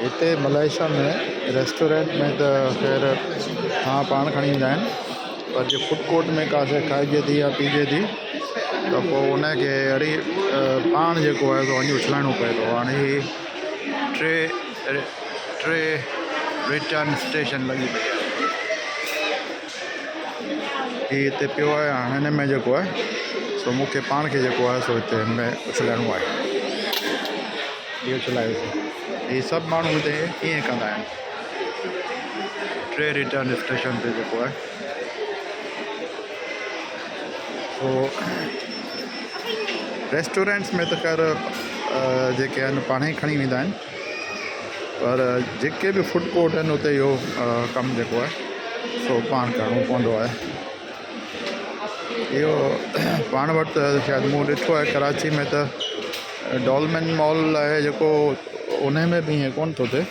हिते मलेशिया में रेस्टोरेंट में तो ख़ैर तव्हां पाण खणी ईंदा आहिनि, पर जे फूड कोर्ट में का शइ खाइजे थी या पीजे थी त पोइ उनखे वरी पाण जेको आहे सो वञी उछलाइणो पए थो। हाणे ही टे रिटर्न स्टेशन लॻी पई आहे। ही हिते पियो आहे। हाणे हिन में जेको आहे सो मूंखे पाण खे जेको आहे सो हिते हिन में उछलाइणो आहे। इहो उछलायोसीं। ही सभु माण्हू हिते ईअं कंदा आहिनि। टे रिटर्न स्टेशन ते जेको आहे सो रेस्टोरेंट्स में त ख़ैर जेके आहिनि पाण ई खणी वेंदा आहिनि, पर जेके बि फूड कोर्ट आहिनि उते इहो कमु जेको आहे सो पाण करिणो पवंदो आहे। इहो पाण वटि त शायदि मूं ॾिठो आहे कराची में त डॉलमेन मॉल आहे जेको, उन में बि हीअं कोन थो थिए।